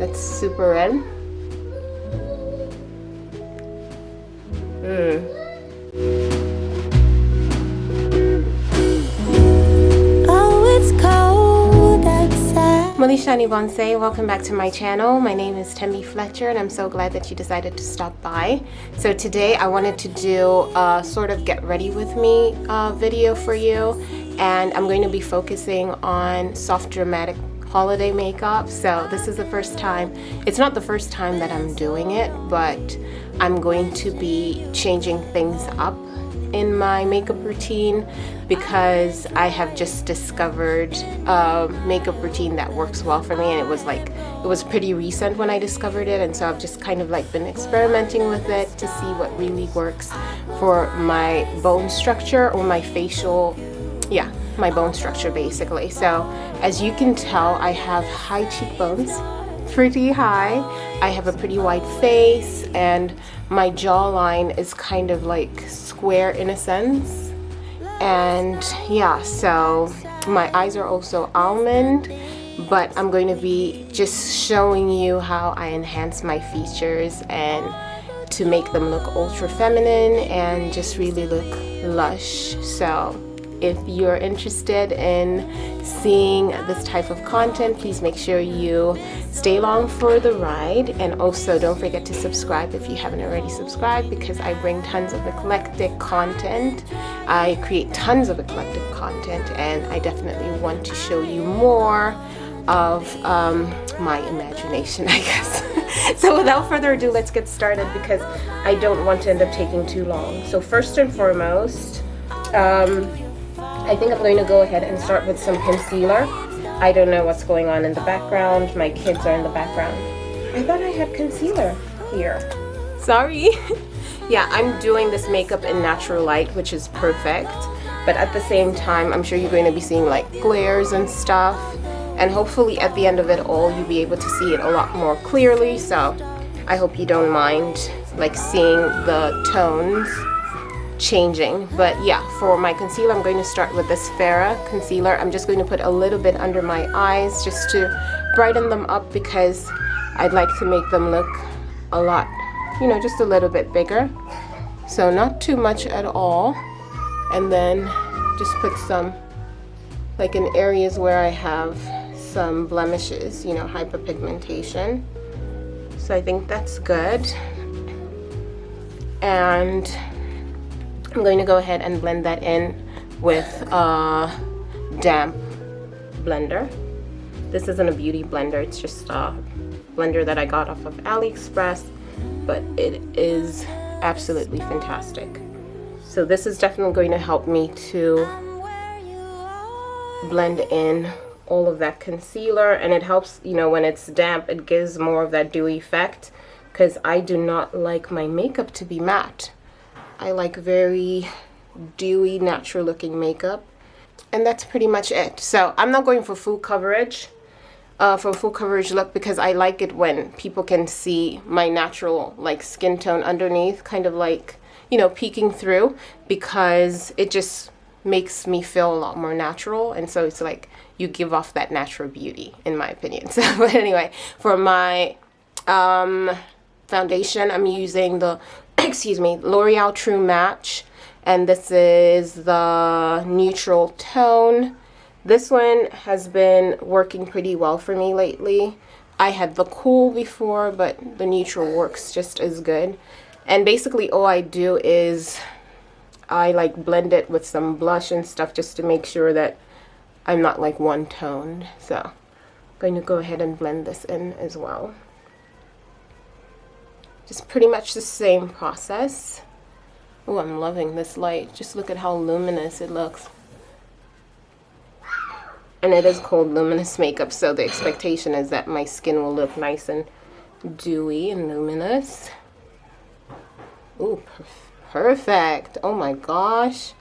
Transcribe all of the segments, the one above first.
that's super red. Shani Bonsai, welcome back to my channel. My name is Tembi Fletcher and I'm so glad that you decided to stop by. So today I wanted to do a sort of get ready with me video for you, and I'm going to be focusing on soft dramatic holiday makeup. So this is the first time, it's not the first time that I'm doing it, but I'm going to be changing things up in my makeup routine because I have just discovered a makeup routine that works well for me, and it was pretty recent when I discovered it, and so I've just kind of like been experimenting with it to see what really works for my bone structure or my facial, my bone structure basically. So as you can tell, I have high cheekbones, pretty high. I have a pretty wide face, and my jawline is kind of like square in a sense. And yeah, so my eyes are also almond, but I'm going to be just showing you how I enhance my features and to make them look ultra feminine and just really look lush. So if you're interested in seeing this type of content, please make sure you stay along for the ride, and also don't forget to subscribe if you haven't already subscribed, because I bring tons of eclectic content. I create tons of eclectic content, and I definitely want to show you more of my imagination, I guess. So without further ado, let's get started because I don't want to end up taking too long. So first and foremost, I think I'm going to go ahead and start with some concealer. I don't know what's going on in the background. My kids are in the background. I thought I had concealer here. Sorry. Yeah, I'm doing this makeup in natural light, which is perfect. But at the same time, I'm sure you're going to be seeing like glares and stuff. And hopefully at the end of it all, you'll be able to see it a lot more clearly. So I hope you don't mind like seeing the tones changing. But yeah, for my concealer, I'm going to start with this Phoera concealer. I'm just going to put a little bit under my eyes just to brighten them up, because I'd like to make them look a lot, just a little bit bigger. So not too much at all. And then just put some like in areas where I have some blemishes, hyperpigmentation. So I think that's good. And I'm going to go ahead and blend that in with a damp blender. This isn't a beauty blender, it's just a blender that I got off of AliExpress, but it is absolutely fantastic. So this is definitely going to help me to blend in all of that concealer, and it helps, when it's damp, it gives more of that dewy effect, because I do not like my makeup to be matte. I like very dewy, natural looking makeup. And that's pretty much it. So I'm not going for full coverage, look, because I like it when people can see my natural like skin tone underneath, kind of like, peeking through, because it just makes me feel a lot more natural. And so it's like you give off that natural beauty, in my opinion. So but anyway, for my foundation, I'm using the L'Oreal True Match, and this is the neutral tone. This one has been working pretty well for me lately. I had the cool before, but the neutral works just as good. And basically all I do is I like blend it with some blush and stuff just to make sure that I'm not like one toned. So I'm going to go ahead and blend this in as well. Just pretty much the same process. Oh, I'm loving this light. Just look at how luminous it looks. And it is called luminous makeup, so the expectation is that my skin will look nice and dewy and luminous. Ooh, perfect. Oh my gosh.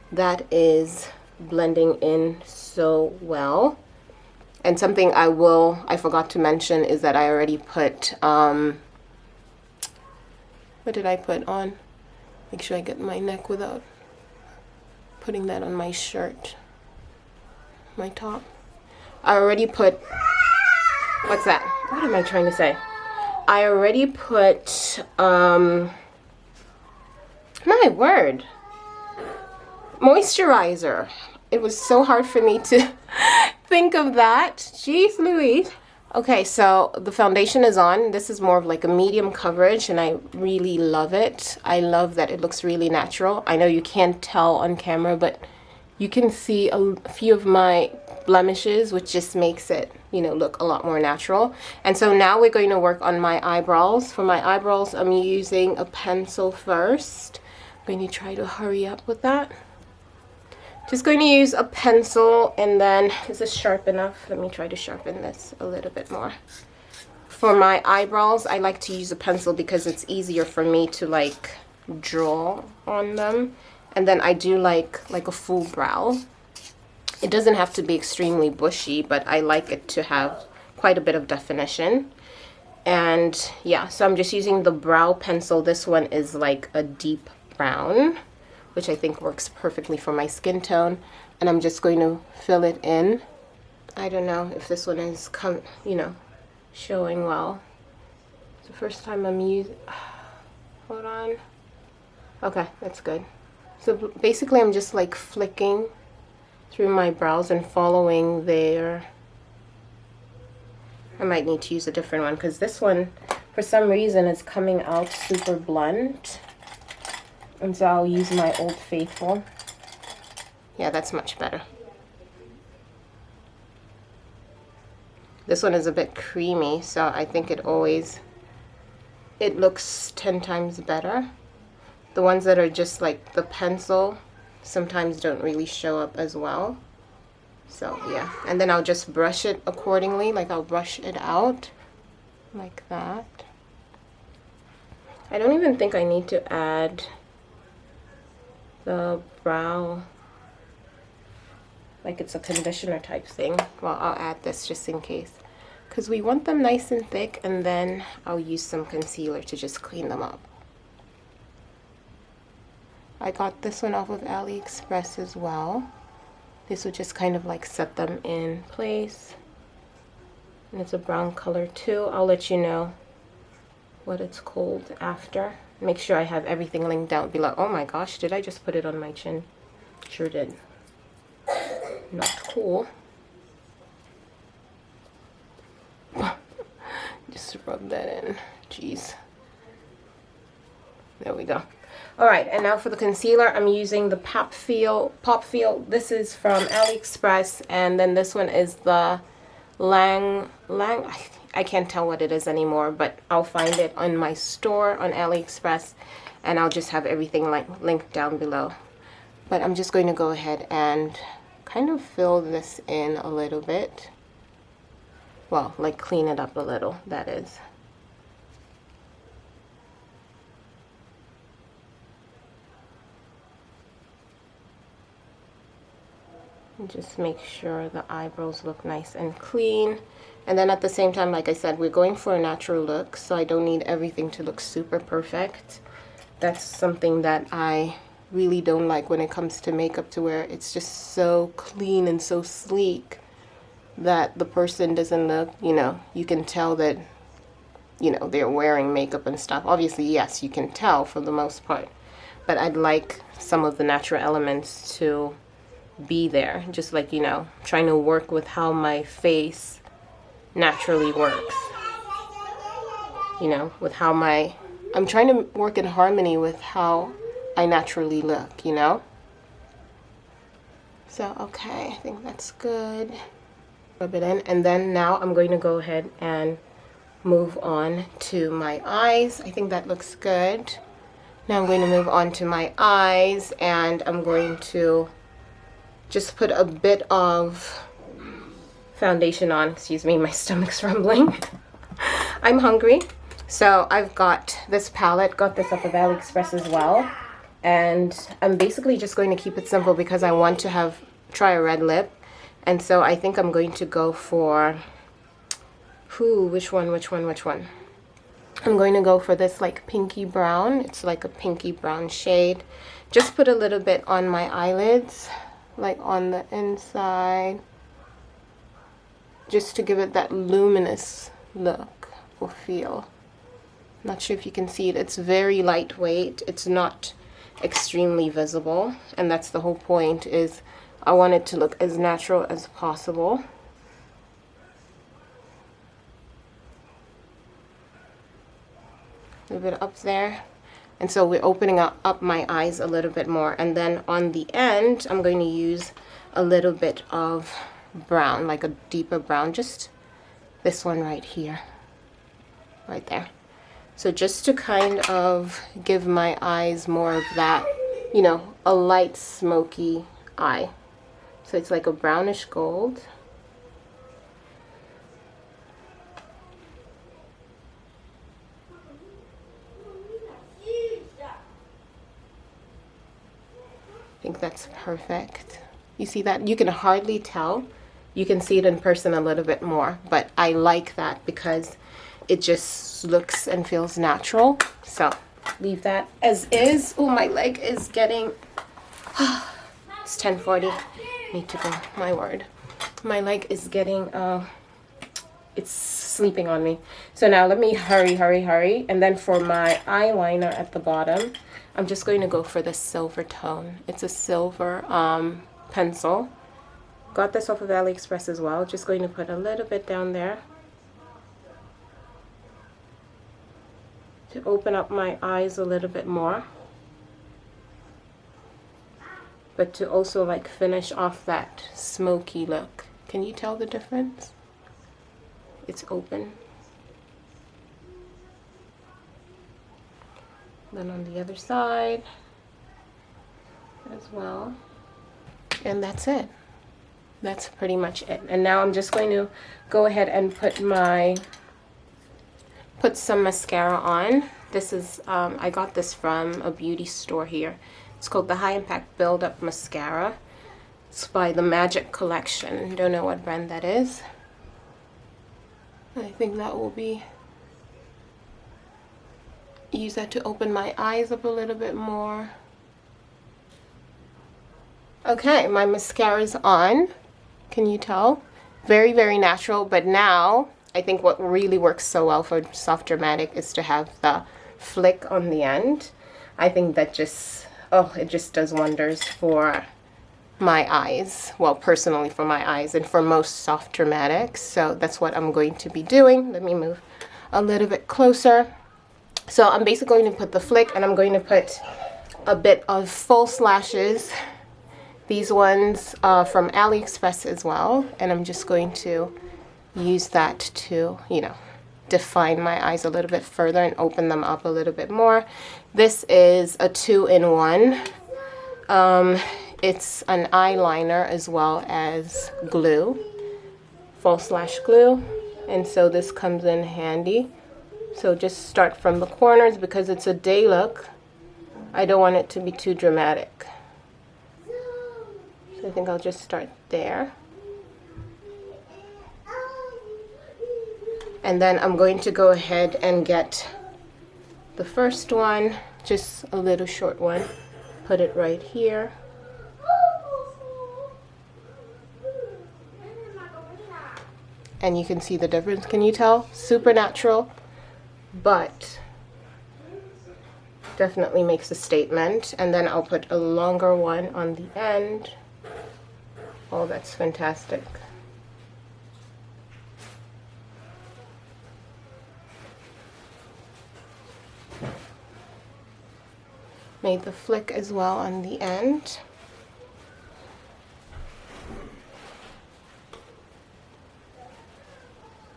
That is blending in so well. And something I forgot to mention is that I already put, what did I put on? Make sure I get my neck without putting that on my shirt, my top. I already put, what's that? what am I trying to say? I already put, my word, moisturizer. It was so hard for me to think of that. Jeez Louise. Okay, so the foundation is on. This is more of like a medium coverage, and I really love it. I love that it looks really natural. I know you can't tell on camera, but you can see a few of my blemishes, which just makes it, you know, look a lot more natural. And so now we're going to work on my eyebrows. For my eyebrows, I'm using a pencil first. I'm going to try to hurry up with that. Just going to use a pencil, and then, is this sharp enough? Let me try to sharpen this a little bit more. For my eyebrows, I like to use a pencil because it's easier for me to like draw on them. And then I do like a full brow. It doesn't have to be extremely bushy, but I like it to have quite a bit of definition. And yeah, so I'm just using the brow pencil. This one is like a deep brown, which I think works perfectly for my skin tone. And I'm just going to fill it in. I don't know if this one is, showing well. It's the first time I'm using, hold on. Okay, that's good. So basically I'm just like flicking through my brows and following their, I might need to use a different one because this one, for some reason, is coming out super blunt. And so I'll use my Old Faithful. Yeah, that's much better. This one is a bit creamy, so I think it looks 10 times better. The ones that are just like the pencil sometimes don't really show up as well. So yeah, and then I'll just brush it accordingly, like I'll brush it out like that. I don't even think I need to add the brow, like it's a conditioner type thing. Well, I'll add this just in case, because we want them nice and thick, and then I'll use some concealer to just clean them up. I got this one off of AliExpress as well. This would just kind of like set them in place. And it's a brown color too. I'll let you know what it's called after. Make sure I have everything linked down below. Oh my gosh, did I just put it on my chin? Sure did. Not cool. Just rub that in. Jeez. There we go. Alright, and now for the concealer, I'm using the Popfeel. This is from AliExpress, and then this one is the I can't tell what it is anymore, but I'll find it on my store on AliExpress, and I'll just have everything linked down below. But I'm just going to go ahead and kind of fill this in a little bit. Well, like clean it up a little, that is. And just make sure the eyebrows look nice and clean. And then at the same time, like I said, we're going for a natural look, so I don't need everything to look super perfect. That's something that I really don't like when it comes to makeup, to where it's just so clean and so sleek that the person doesn't look, you can tell that, they're wearing makeup and stuff. Obviously, yes, you can tell for the most part, but I'd like some of the natural elements to be there, just like, trying to work with how my face naturally works, with how I'm trying to work in harmony with how I naturally look, So, okay, I think that's good. Rub it in, and then now I'm going to go ahead and move on to my eyes. I think that looks good. Now I'm going to move on to my eyes, and I'm going to just put a bit of foundation on. Excuse me, my stomach's rumbling. I'm hungry. So I've got this palette, got this off of AliExpress as well. And I'm basically just going to keep it simple because I want to try a red lip. And so I think I'm going to go for, which one? I'm going to go for this like pinky brown. It's like a pinky brown shade. Just put a little bit on my eyelids, like on the inside, just to give it that luminous look or feel. Not sure if you can see it. It's very lightweight. It's not extremely visible, and that's the whole point, is I want it to look as natural as possible. A little bit up there. And so we're opening up my eyes a little bit more. And then on the end, I'm going to use a little bit of brown, like a deeper brown, just this one right here, right there. So just to kind of give my eyes more of that, you know, a light smoky eye. So it's like a brownish gold. I think that's perfect. You see that? You can hardly tell. You can see it in person a little bit more, but I like that because it just looks and feels natural. So leave that as is. Oh, my leg is getting, it's 10:40. Need to go, my word. My leg is getting, it's sleeping on me. So now let me hurry. And then for my eyeliner at the bottom, I'm just going to go for the silver tone. It's a silver pencil. Got this off of AliExpress as well. Just going to put a little bit down there to open up my eyes a little bit more, but to also like finish off that smoky look. Can you tell the difference? It's open. Then on the other side as well. And that's it. That's pretty much it. And now I'm just going to go ahead and put some mascara on. This is, I got this from a beauty store here. It's called the High Impact Build Up Mascara. It's by the Magic Collection. Don't know what brand that is. I think that will be, use that to open my eyes up a little bit more. Okay, my mascara's on. Can you tell? Very, very natural, but now I think what really works so well for Soft Dramatic is to have the flick on the end. I think that just, oh, it just does wonders for my eyes. Well, personally for my eyes and for most Soft Dramatics. So that's what I'm going to be doing. Let me move a little bit closer. So I'm basically going to put the flick, and I'm going to put a bit of false lashes. These ones from AliExpress as well, and I'm just going to use that to, you know, define my eyes a little bit further and open them up a little bit more. This is a 2-in-1. It's an eyeliner as well as glue, false lash glue, and so this comes in handy. So just start from the corners because it's a day look. I don't want it to be too dramatic. I think I'll just start there. And then I'm going to go ahead and get the first one, just a little short one, put it right here. And you can see the difference. Can you tell? Super natural, but definitely makes a statement. And then I'll put a longer one on the end. Oh, that's fantastic. Made the flick as well on the end.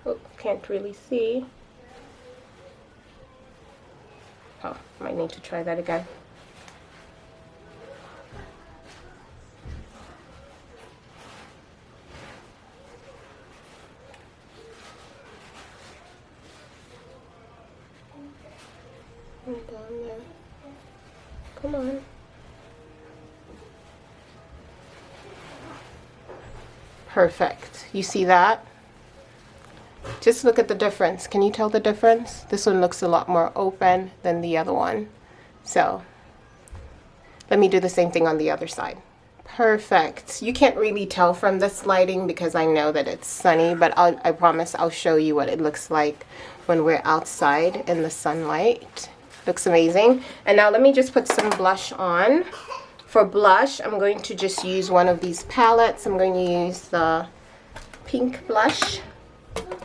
Oh, can't really see. Oh, might need to try that again. Down there. Come on. Perfect. You see that? Just look at the difference. Can you tell the difference? This one looks a lot more open than the other one. So let me do the same thing on the other side. Perfect. You can't really tell from this lighting because I know that it's sunny, but I promise I'll show you what it looks like when we're outside in the sunlight. Looks amazing. And now let me just put some blush on. For blush, I'm going to just use one of these palettes. I'm going to use the pink blush.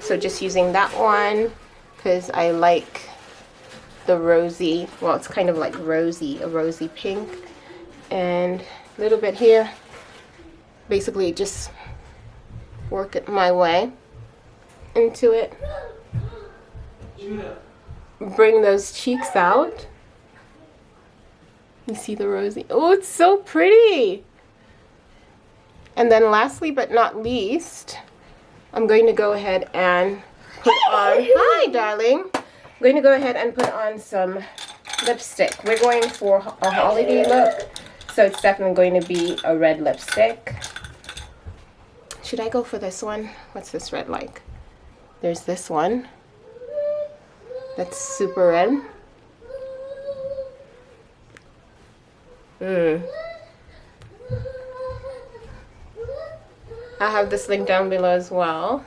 So just using that one because I like the rosy, well, it's kind of like rosy, a rosy pink. And a little bit here. Basically just work it my way into it. Bring those cheeks out. You see the rosy? Oh, it's so pretty. And then lastly but not least, I'm going to go ahead and put on, hi darling. I'm going to go ahead and put on some lipstick. We're going for a holiday look, so it's definitely going to be a red lipstick. Should I go for this one? What's this red like? There's this one. That's super red. I have this link down below as well.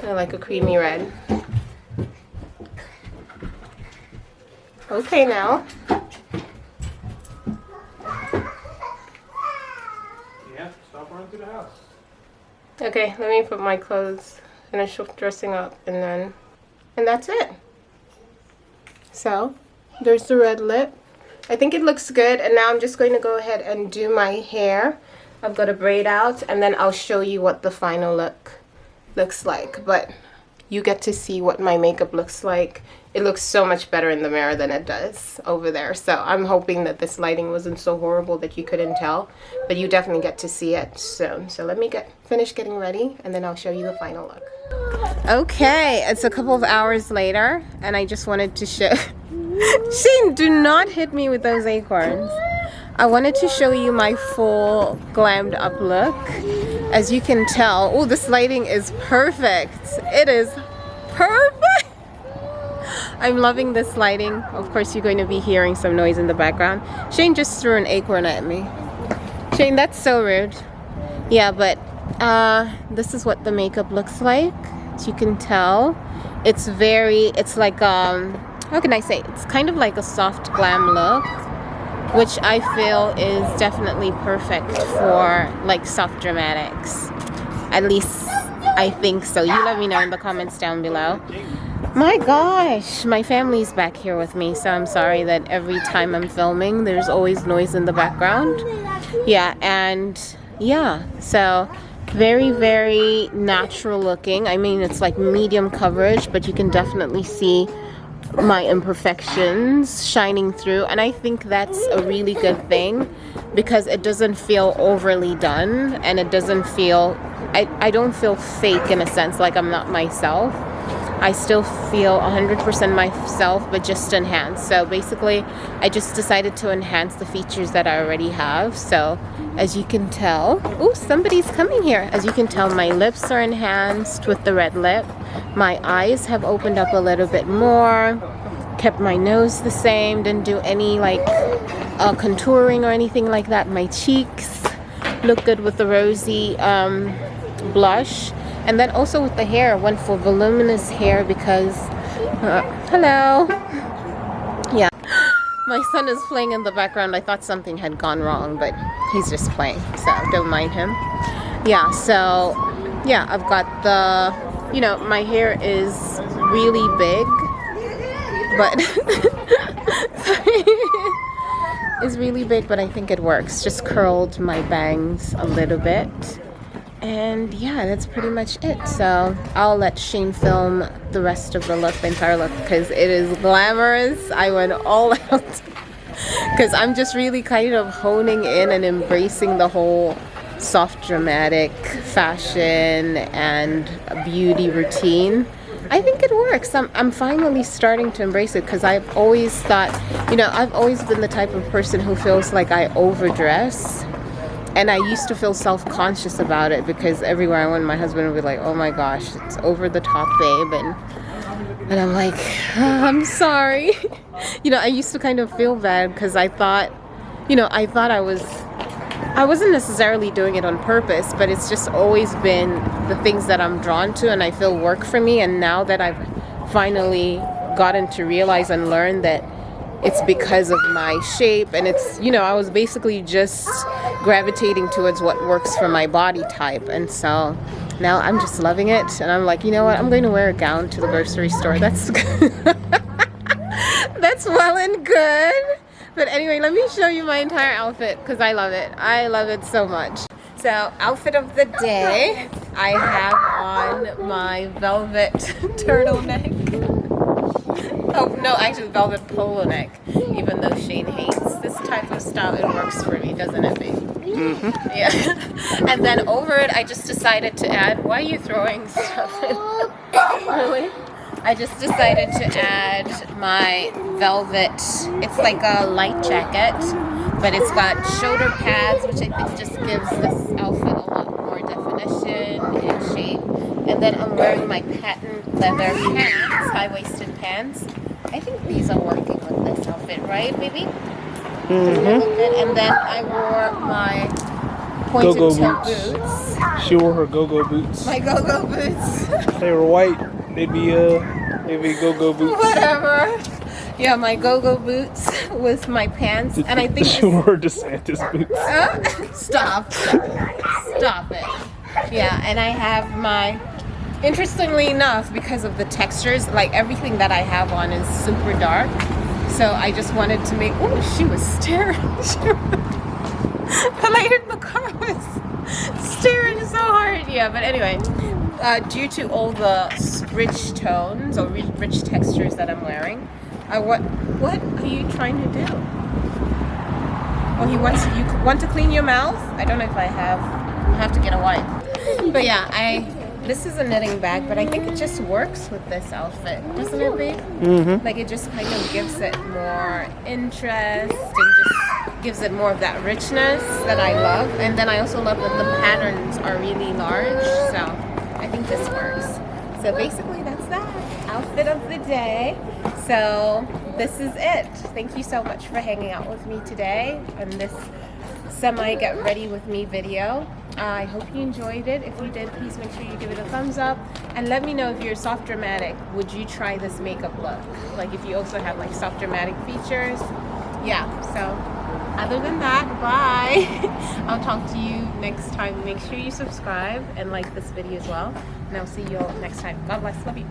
I like a creamy red. Okay now. Yeah, stop running through the house. Okay, let me put my clothes, finish dressing up, and that's it. So, there's the red lip. I think it looks good, and now I'm just going to go ahead and do my hair. I've got a braid out, and then I'll show you what the final look looks like. But you get to see what my makeup looks like. It looks so much better in the mirror than it does over there. So I'm hoping that this lighting wasn't so horrible that you couldn't tell, but you definitely get to see it soon. So let me finish getting ready, and then I'll show you the final look. Okay, it's a couple of hours later, and I just wanted to show... Shane, do not hit me with those acorns. I wanted to show you my full glammed up look. As you can tell, oh, this lighting is perfect. It is perfect. I'm loving this lighting. Of course, you're going to be hearing some noise in the background. Shane just threw an acorn at me. Shane, that's so rude. Yeah, but this is what the makeup looks like. As you can tell, it's like, how can I say? It's kind of like a soft glam look, which I feel is definitely perfect for like soft dramatics. At least I think so. You let me know in the comments down below. My gosh, my family's back here with me, so I'm sorry that every time I'm filming there's always noise in the background. Yeah, and yeah, so very, very natural looking. I mean, it's like medium coverage, but you can definitely see my imperfections shining through, and I think that's a really good thing because it doesn't feel overly done, and it doesn't feel, I don't feel fake in a sense, like I'm not myself. I still feel 100% myself, but just enhanced. So basically, I just decided to enhance the features that I already have. So as you can tell, oh, somebody's coming here. As you can tell, my lips are enhanced with the red lip. My eyes have opened up a little bit more. Kept my nose the same. Didn't do any like contouring or anything like that. My cheeks look good with the rosy blush. And then also with the hair, went for voluminous hair because, hello. Yeah, my son is playing in the background. I thought something had gone wrong, but he's just playing, so don't mind him. Yeah, so, yeah, I've got the, you know, my hair is really big, but, it's really big, but I think it works. Just curled my bangs a little bit. And yeah, that's pretty much it. So I'll let Shane film the rest of the look, the entire look, because it is glamorous. I went all out because I'm just really kind of honing in and embracing the whole soft dramatic fashion and beauty routine. I think it works. I'm finally starting to embrace it because I've always thought, you know, I've always been the type of person who feels like I overdress. And I used to feel self-conscious about it because everywhere I went, my husband would be like, oh my gosh, it's over the top, babe. And I'm like, oh, I'm sorry. You know, I used to kind of feel bad because I thought you know, I thought I wasn't necessarily doing it on purpose, but it's just always been the things that I'm drawn to and I feel work for me. And now that I've finally gotten to realize and learn that it's because of my shape, and it's, you know, I was basically just gravitating towards what works for my body type. And so now I'm just loving it, and I'm like, you know what, I'm going to wear a gown to the grocery store. That's good. That's well and good. But anyway, let me show you my entire outfit because I love it. I love it so much. So, outfit of the day, I have on my velvet turtleneck. Oh, no, actually velvet polo neck, even though Shane hates this type of style. It works for me, doesn't it, babe? Mm-hmm. Yeah. And then over it, I just decided to add, why are you throwing stuff in? Really? I just decided to add my velvet, it's like a light jacket, but it's got shoulder pads, which I think just gives this outfit a lot more definition and shape. And then I'm wearing my patent leather pants, high-waisted pants. I think these are working with this outfit, right, baby? Mm-hmm. And then I wore my pointed toe boots. She wore her go-go boots. My go-go boots. They were white. They'd be go-go boots. Whatever. Yeah, my go-go boots with my pants, and I think she wore DeSantis boots. Stop it. Yeah, and I have my, interestingly enough, because of the textures, like everything that I have on is super dark, so I just wanted to make, oh, she was staring. The lady in the car was staring so hard. Yeah, but anyway, due to all the rich tones or rich textures that I'm wearing, what are you trying to do? Oh, you want to clean your mouth? I don't know if I have to get a wipe. But yeah, this is a knitting bag, but I think it just works with this outfit, doesn't it, babe? Mm-hmm. Like it just kind of gives it more interest and just gives it more of that richness that I love. And then I also love that the patterns are really large, so I think this works. So basically that's that outfit of the day. So this is it. Thank you so much for hanging out with me today on this semi get ready with me video. I hope you enjoyed it. If you did, please make sure you give it a thumbs up and let me know if you're soft dramatic, would you try this makeup look? Like if you also have like soft dramatic features. Yeah, so other than that, bye. I'll talk to you next time. Make sure you subscribe and like this video as well. And I'll see you all next time. God bless. Love you.